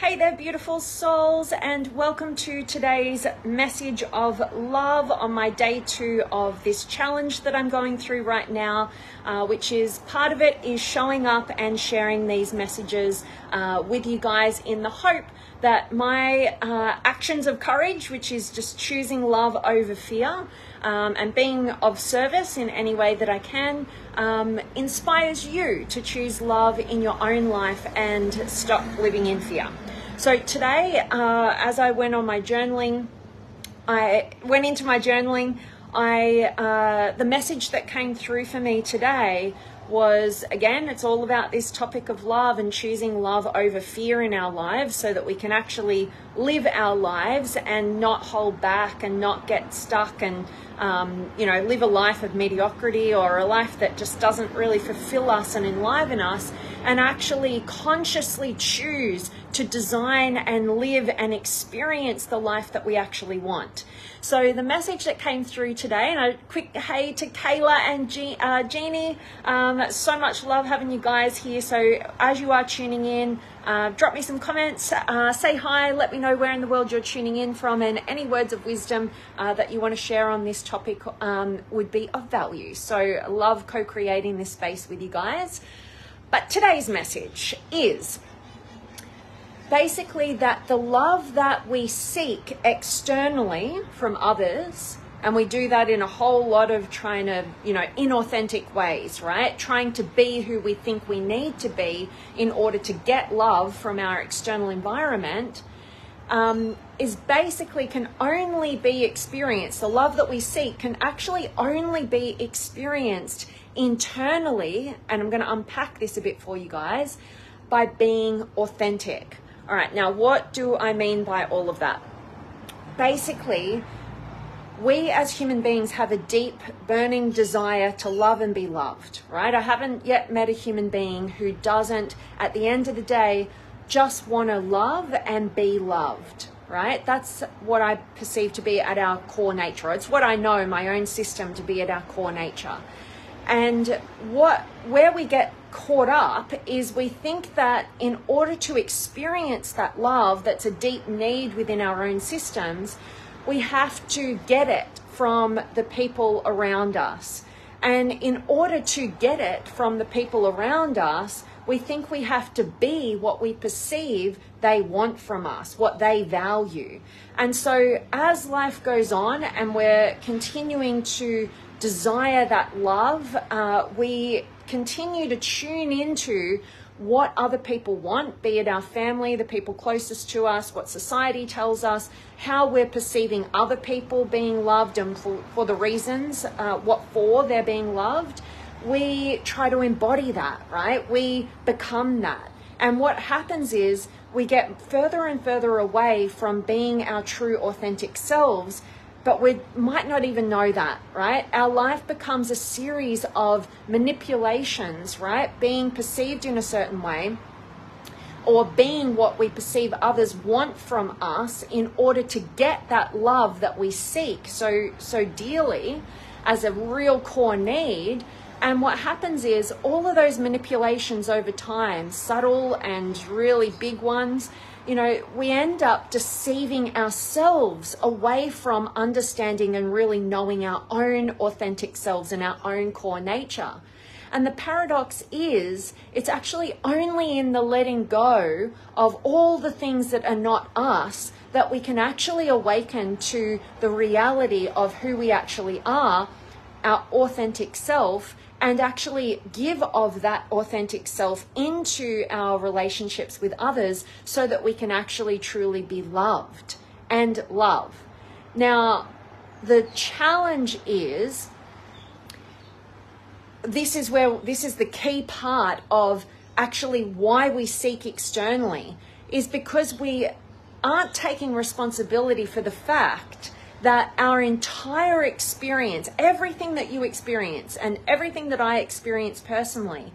Hey there, beautiful souls, and welcome to today's message of love on my day 2 of this challenge that I'm going through right now, which is part of it is showing up and sharing these messages with you guys in the hope that my actions of courage, which is just choosing love over fear and being of service in any way that I can, inspires you to choose love in your own life and stop living in fear. So today, as I went on my journaling, the message that came through for me today was, again, it's all about this topic of love and choosing love over fear in our lives so that we can actually live our lives and not hold back and not get stuck and, live a life of mediocrity or a life that just doesn't really fulfill us and enliven us, and actually consciously choose to design and live and experience the life that we actually want. So the message that came through today, and a quick hey to Kayla and Jeannie, so much love having you guys here. So as you are tuning in, drop me some comments, say hi, let me know where in the world you're tuning in from, and any words of wisdom that you want to share on this topic would be of value. So love co-creating this space with you guys. But today's message is basically that the love that we seek externally from others, and we do that in a whole lot of trying to, inauthentic ways, right? Trying to be who we think we need to be in order to get love from our external environment, is basically can only be experienced. The love that we seek can actually only be experienced internally, and I'm going to unpack this a bit for you guys, by being authentic. All right, now what do I mean by all of that? Basically, we as human beings have a deep, burning desire to love and be loved, right? I haven't yet met a human being who doesn't, at the end of the day, just want to love and be loved, right? That's what I perceive to be at our core nature. It's what I know my own system to be at our core nature. And where we get caught up is we think that in order to experience that love that's a deep need within our own systems, we have to get it from the people around us. And in order to get it from the people around us, we think we have to be what we perceive they want from us, what they value. And so as life goes on and we're continuing to desire that love, we continue to tune into what other people want, be it our family, the people closest to us, what society tells us, how we're perceiving other people being loved and for the reasons, what for they're being loved. We try to embody that, right? We become that. And what happens is we get further and further away from being our true authentic selves, but we might not even know that, right? Our life becomes a series of manipulations, right? Being perceived in a certain way, or being what we perceive others want from us in order to get that love that we seek so dearly as a real core need. And what happens is all of those manipulations over time, subtle and really big ones, we end up deceiving ourselves away from understanding and really knowing our own authentic selves and our own core nature. And the paradox is, it's actually only in the letting go of all the things that are not us that we can actually awaken to the reality of who we actually are, our authentic self, and actually give of that authentic self into our relationships with others so that we can actually truly be loved and love. Now, the challenge is, this is the key part of actually why we seek externally, is because we aren't taking responsibility for the fact that our entire experience, everything that you experience and everything that I experience personally,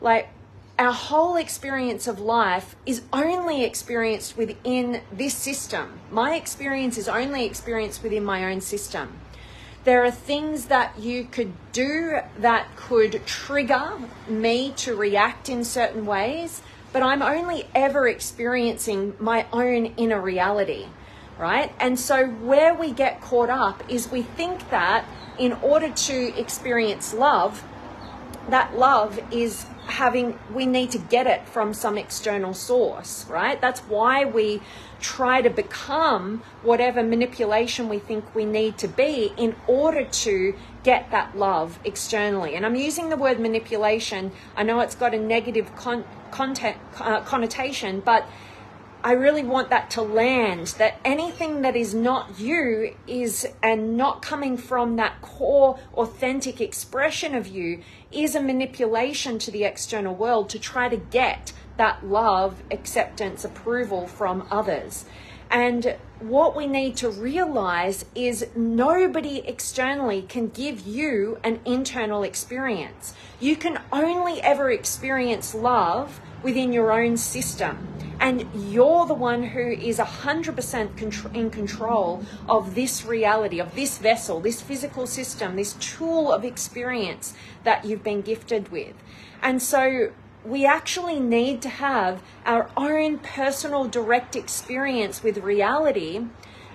like our whole experience of life is only experienced within this system. My experience is only experienced within my own system. There are things that you could do that could trigger me to react in certain ways, but I'm only ever experiencing my own inner reality, right? And so where we get caught up is we think that in order to experience love, that love is we need to get it from some external source, right? That's why we try to become whatever manipulation we think we need to be in order to get that love externally. And I'm using the word manipulation. I know it's got a negative connotation, but I really want that to land, that anything that is not you and not coming from that core authentic expression of you is a manipulation to the external world to try to get that love, acceptance, approval from others. And what we need to realize is nobody externally can give you an internal experience. You can only ever experience love within your own system. And you're the one who is 100% in control of this reality, of this vessel, this physical system, this tool of experience that you've been gifted with. And so we actually need to have our own personal direct experience with reality,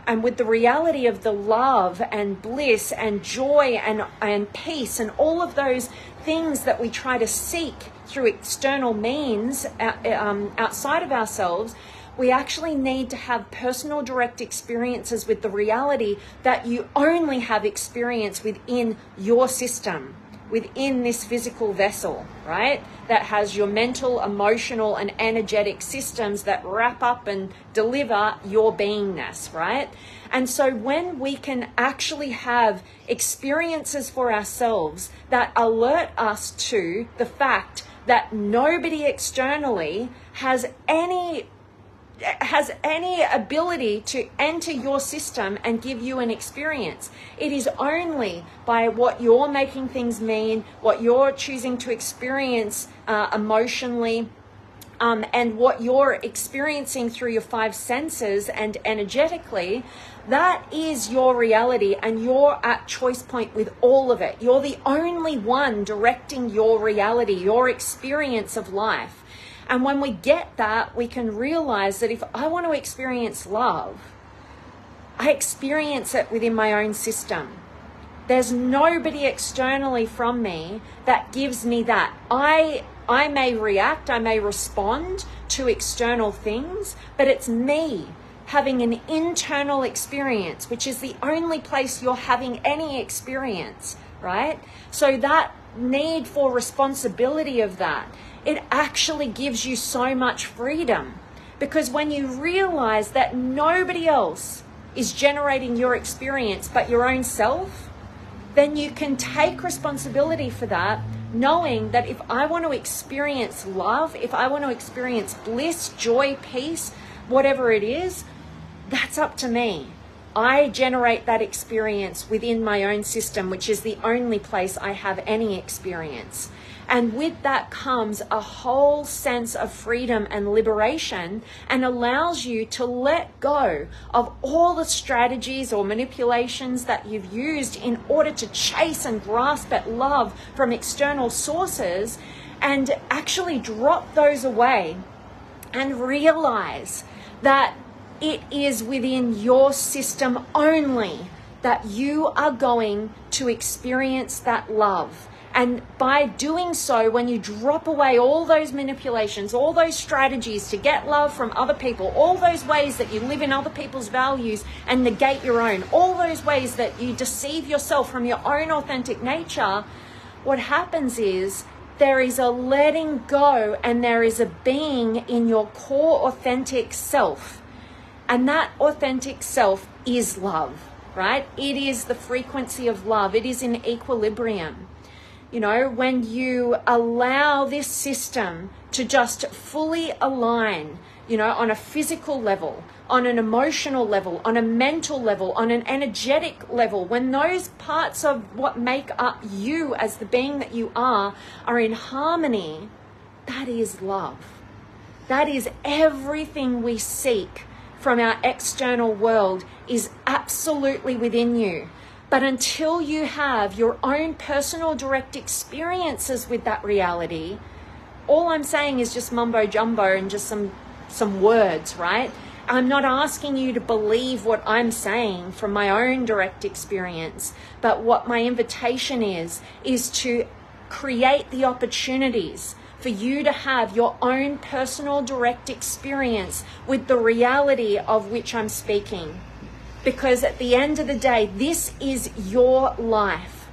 and with the reality of the love and bliss and joy and peace and all of those things that we try to seek through external means outside of ourselves. We actually need to have personal direct experiences with the reality that you only have experience within your system, within this physical vessel, right? That has your mental, emotional, and energetic systems that wrap up and deliver your beingness, right? And so when we can actually have experiences for ourselves that alert us to the fact that nobody externally has any ability to enter your system and give you an experience. It is only by what you're making things mean, what you're choosing to experience emotionally, and what you're experiencing through your 5 senses and energetically. That is your reality, and you're at choice point with all of it. You're the only one directing your reality, your experience of life. And when we get that, we can realize that if I want to experience love, I experience it within my own system. There's nobody externally from me that gives me that. I may react, I may respond to external things, but it's me having an internal experience, which is the only place you're having any experience, right? So that need for responsibility of that, it actually gives you so much freedom, because when you realize that nobody else is generating your experience but your own self, then you can take responsibility for that, knowing that if I want to experience love, if I want to experience bliss, joy, peace, whatever it is, that's up to me. I generate that experience within my own system, which is the only place I have any experience. And with that comes a whole sense of freedom and liberation, and allows you to let go of all the strategies or manipulations that you've used in order to chase and grasp at love from external sources, and actually drop those away and realize that it is within your system only that you are going to experience that love. And by doing so, when you drop away all those manipulations, all those strategies to get love from other people, all those ways that you live in other people's values and negate your own, all those ways that you deceive yourself from your own authentic nature, what happens is there is a letting go, and there is a being in your core authentic self. And that authentic self is love, right? It is the frequency of love. It is in equilibrium. You know, when you allow this system to just fully align, you know, on a physical level, on an emotional level, on a mental level, on an energetic level, when those parts of what make up you as the being that you are in harmony, that is love. That is everything we seek from our external world is absolutely within you. But until you have your own personal direct experiences with that reality, all I'm saying is just mumbo jumbo and just some words, right? I'm not asking you to believe what I'm saying from my own direct experience, but what my invitation is to create the opportunities for you to have your own personal direct experience with the reality of which I'm speaking. Because at the end of the day, this is your life.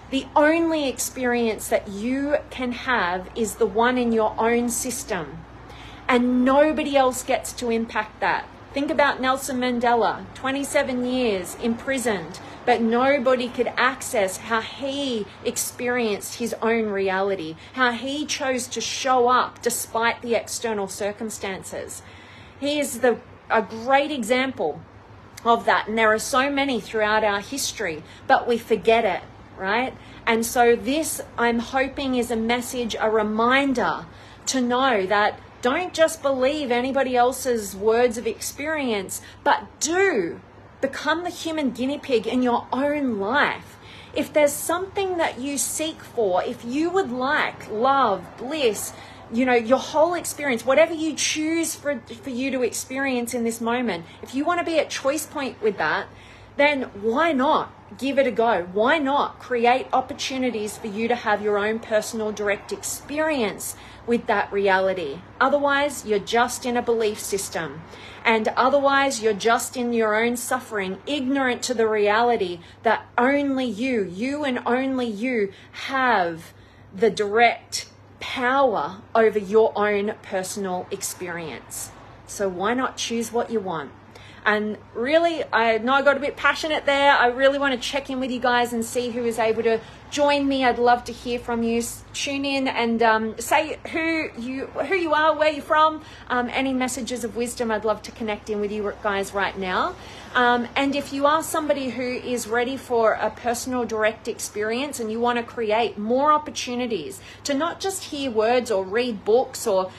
The only experience that you can have is the one in your own system. And nobody else gets to impact that. Think about Nelson Mandela, 27 years imprisoned, but nobody could access how he experienced his own reality, how he chose to show up despite the external circumstances. He is a great example of that, and there are so many throughout our history, but we forget it, right? And so this, I'm hoping, is a message, a reminder to know that don't just believe anybody else's words of experience, but do become the human guinea pig in your own life. If there's something that you seek for, if you would like love, bliss, your whole experience, whatever you choose for you to experience in this moment, if you want to be at choice point with that, then why not give it a go? Why not create opportunities for you to have your own personal direct experience with that reality? Otherwise, you're just in a belief system. And otherwise, you're just in your own suffering, ignorant to the reality that only you and only you have the direct power over your own personal experience. So why not choose what you want? And really, I know I got a bit passionate there. I really want to check in with you guys and see who is able to join me. I'd love to hear from you. Tune in and say who you are, where you're from, any messages of wisdom. I'd love to connect in with you guys right now. And if you are somebody who is ready for a personal direct experience and you want to create more opportunities to not just hear words or read books or,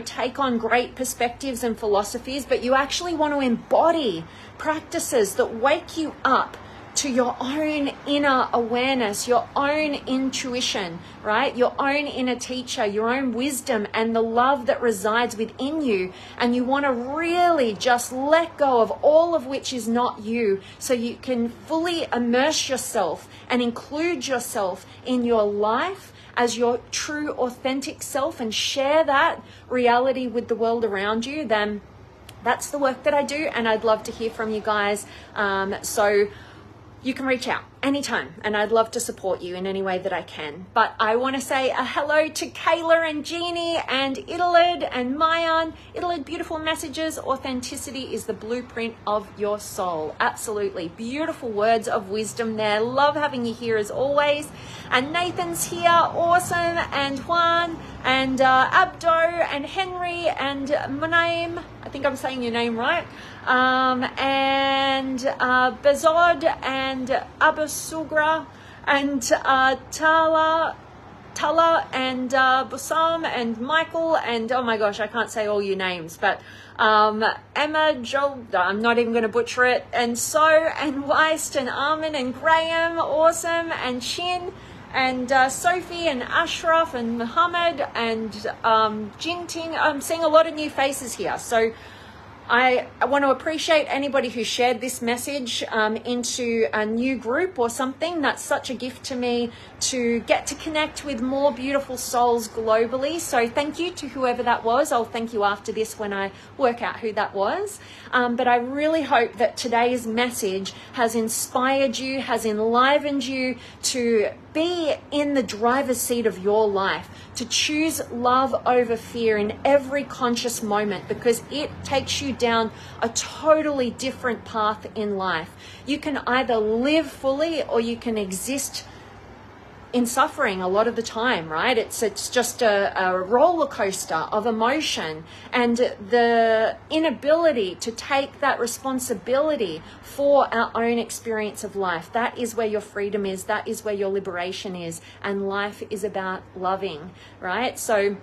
take on great perspectives and philosophies, but you actually want to embody practices that wake you up to your own inner awareness, your own intuition, right? Your own inner teacher, your own wisdom and the love that resides within you. And you want to really just let go of all of which is not you so you can fully immerse yourself and include yourself in your life as your true authentic self and share that reality with the world around you. Then that's the work that I do, and I'd love to hear from you guys. So you can reach out anytime, and I'd love to support you in any way that I can. But I want to say a hello to Kayla and Jeannie and Idelid and Mayan. Idelid, beautiful messages. Authenticity is the blueprint of your soul. Absolutely. Beautiful words of wisdom there. Love having you here as always. And Nathan's here. Awesome. And Juan and Abdo and Henry and Munaim. I think I'm saying your name right. And Bezod and Abasugra and Tala and Busam and Michael and oh my gosh, I can't say all your names, but Emma, Joel, I'm not even going to butcher it, and So and Weist and Armin and Graham, awesome, and Shin and Sophie and Ashraf and Muhammad and Jinting. I'm seeing a lot of new faces here, so I want to appreciate anybody who shared this message into a new group or something. That's such a gift to me to get to connect with more beautiful souls globally. So thank you to whoever that was. I'll thank you after this when I work out who that was. But I really hope that today's message has inspired you, has enlivened you to be in the driver's seat of your life, to choose love over fear in every conscious moment, because it takes you down a totally different path in life. You can either live fully or you can exist in suffering a lot of the time, right? It's just a roller coaster of emotion, and the inability to take that responsibility for our own experience of life. That is where your freedom is. That is where your liberation is. And life is about loving, right? So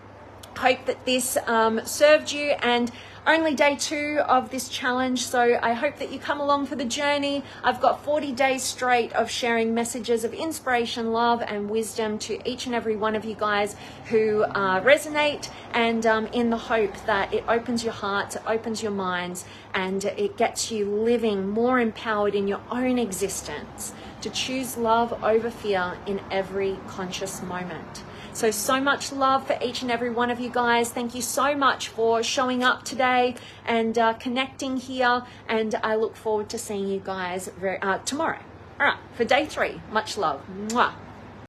Hope that this served you, and only day 2 of this challenge, so I hope that you come along for the journey. I've got 40 days straight of sharing messages of inspiration, love, and wisdom to each and every one of you guys who resonate, and in the hope that it opens your hearts, it opens your minds, and it gets you living more empowered in your own existence to choose love over fear in every conscious moment. So much love for each and every one of you guys. Thank you so much for showing up today and connecting here. And I look forward to seeing you guys tomorrow. All right, for day 3. Much love. Mwah.